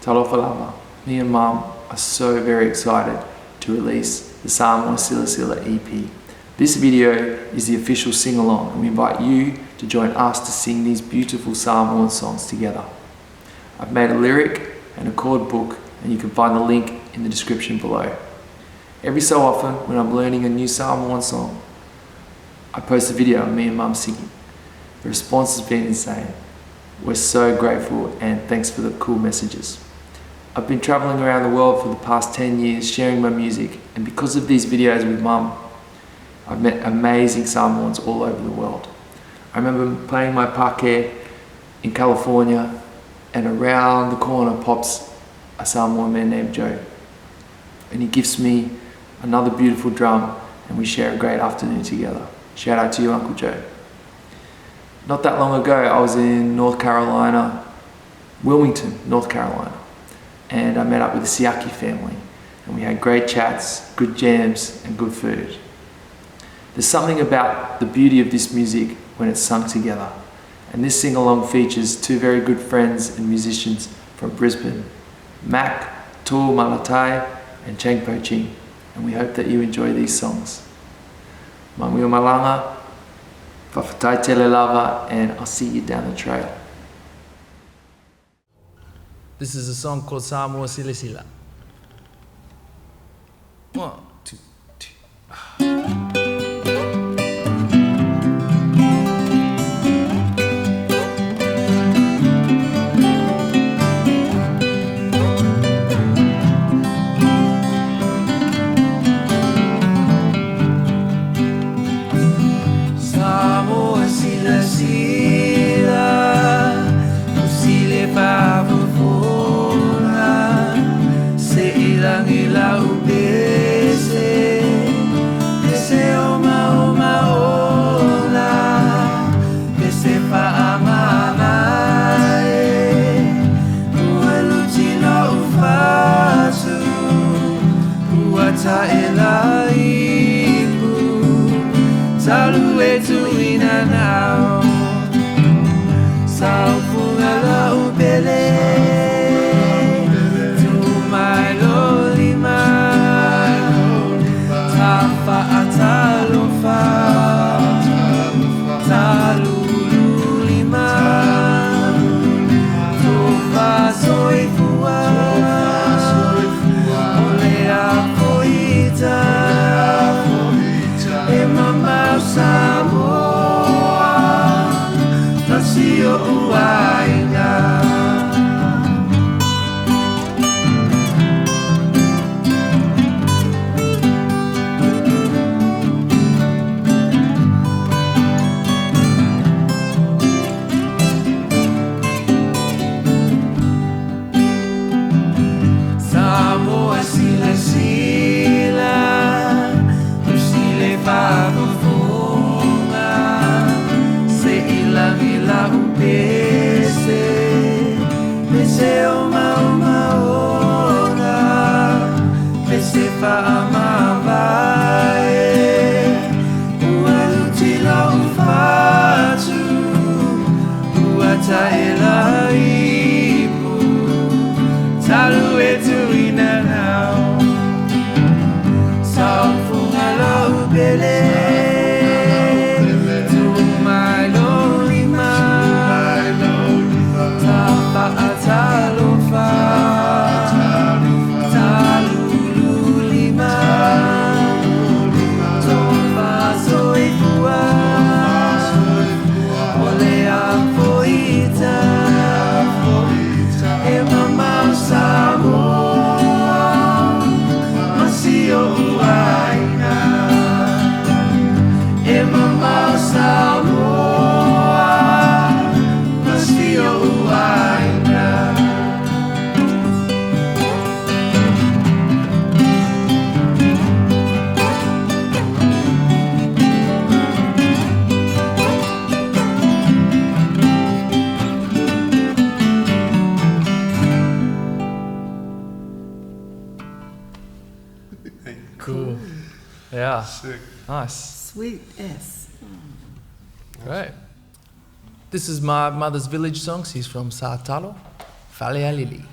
Talofa lava. Me and Mum are so very excited to release the Samoa Silasila EP. This video is the official sing-along, and we invite you to join us to sing these beautiful Samoan songs together. I've made a lyric and a chord book, and you can find the link in the description below. Every so often, when I'm learning a new Samoan song, I post a video of me and Mum singing. The response has been insane. We're so grateful, and thanks for the cool messages. I've been traveling around the world for the past 10 years sharing my music, and because of these videos with Mum, I've met amazing Samoans all over the world. I remember playing my pake in California, and around the corner pops a Samoan man named Joe. And he gives me another beautiful drum, and we share a great afternoon together. Shout out to you, Uncle Joe. Not that long ago, I was in North Carolina, Wilmington, North Carolina, and I met up with the Siaki family, and we had great chats, good jams, and good food. There's something about the beauty of this music when it's sung together, and this sing-along features two very good friends and musicians from Brisbane, Mac, Toomalatai, and Chang, Ching, and we hope that you enjoy these songs. Amuia malanga, whawhatai tele lava, and I'll see you down the trail. This is a song called Samoa Silasila. 1, 2, 3. Cool. Yeah. Sick. Nice. Sweet S. Great. This is my mother's village song. She's from Sa'atalo, Falealili.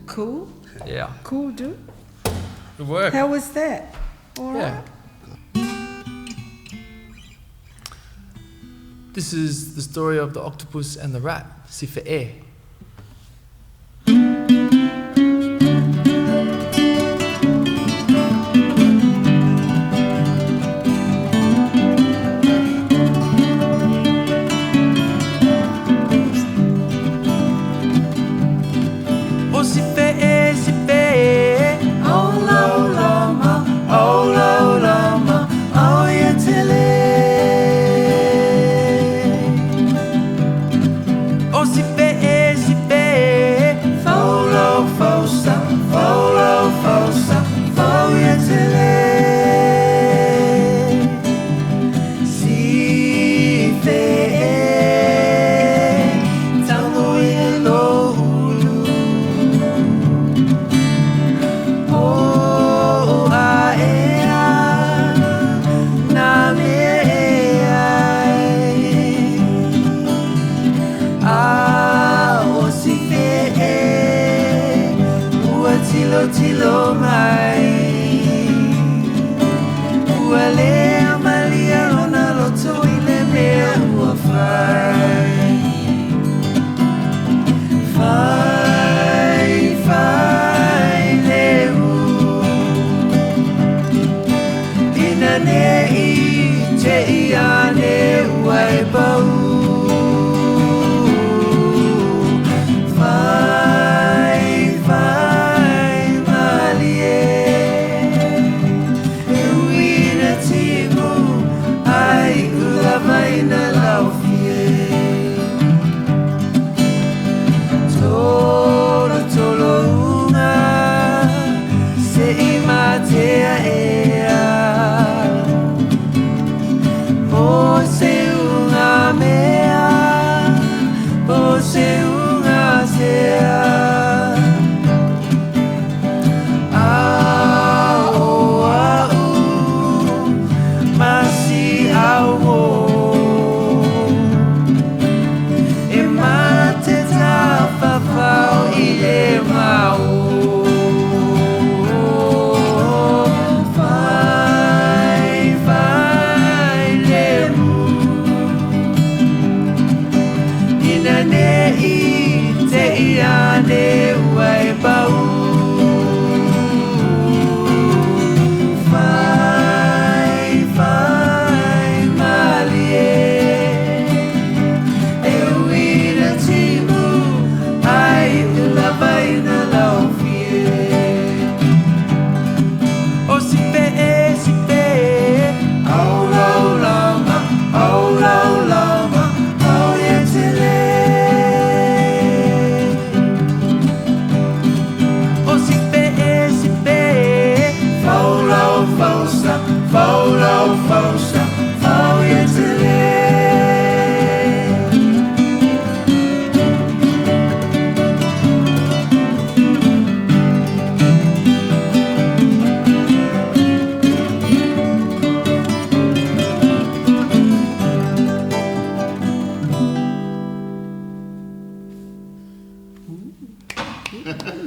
Cool? Yeah. Cool, dude. Good work. How was that? All right. This is the story of the octopus and the rat, si Fe'e.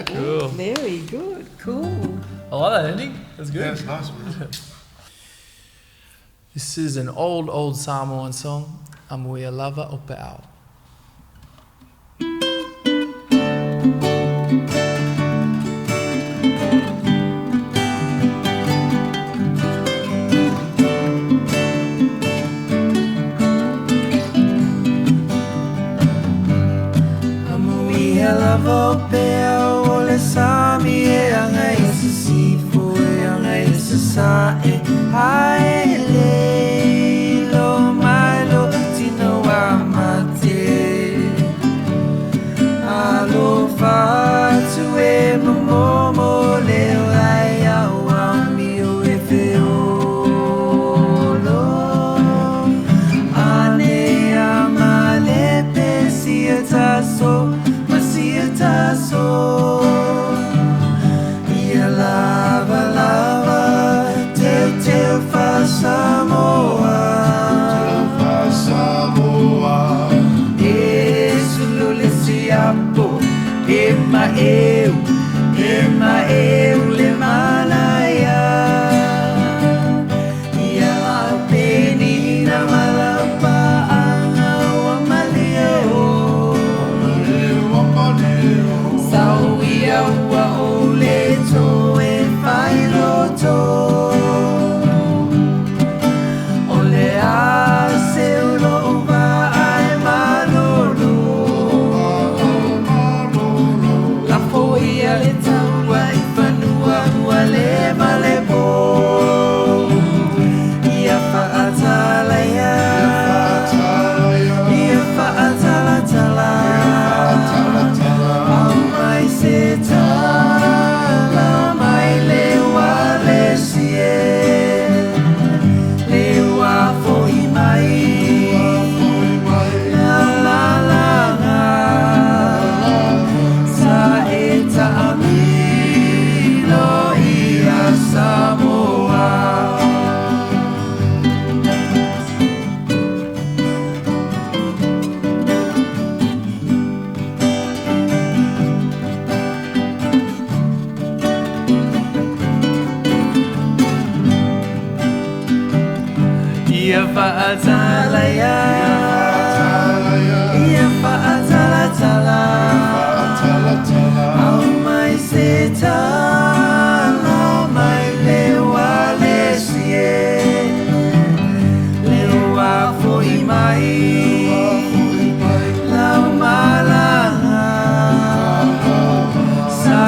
Cool. Very good. Cool. I like that ending. That's good. Yeah, it's nice, man. This is an old Samoan song, Amuia lava o Peau. lava pea o le sami e angai se sifu e angai se sa e hae le lo mai lo tino a mate alo fatu e momo le ai au ami o e feolo ane amale pesia taso taso ia lava lava te fa Samoa e sulule siapo e ma eu le malaya ia la penina malapa anga wa maleo Sauia ua o le to e whai roto o le a se ulo wa ai malolo la poia le taua i whanua ua le malepo ia whaatala ia whaatala se tala mai le wale sie le wa foi mai la la la la sa eta amilo ia Samoa ia whaatala ia whaatala au mai se tala mai le wale sie le wa foi mai lau malanga sa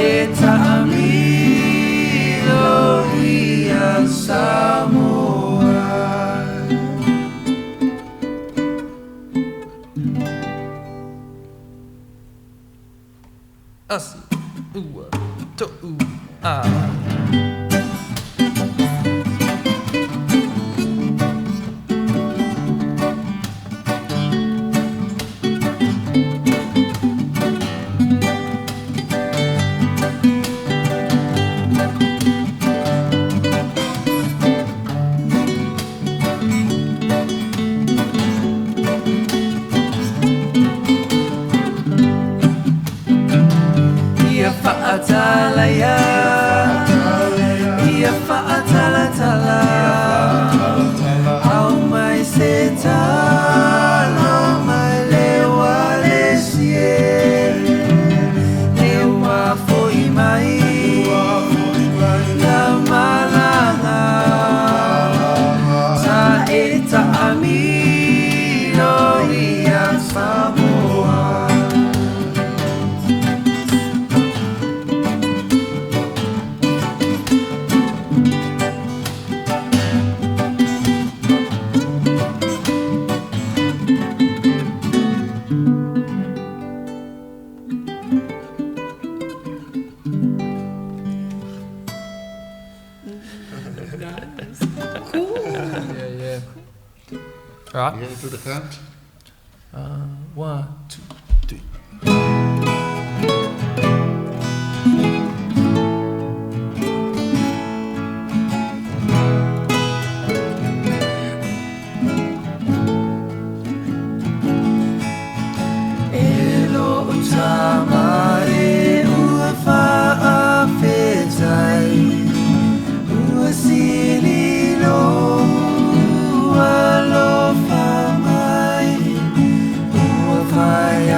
eta amilo ia Samoa Asi, ua, to'u, a. Ia whaatala au mai se tala mai le wale sie le wa foi mai la malanga sa eta amino ia Samoa Right. You ready for the count? 1, 2, 3. Lo'u Tama e ua whaawhetai ua sililo ua lofa mai ua whai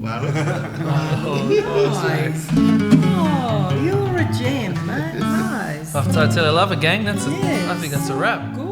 Nice. Oh, you're a gem, mate. Nice. After I tell you, I love a gang. Yes. I think that's a wrap. Good.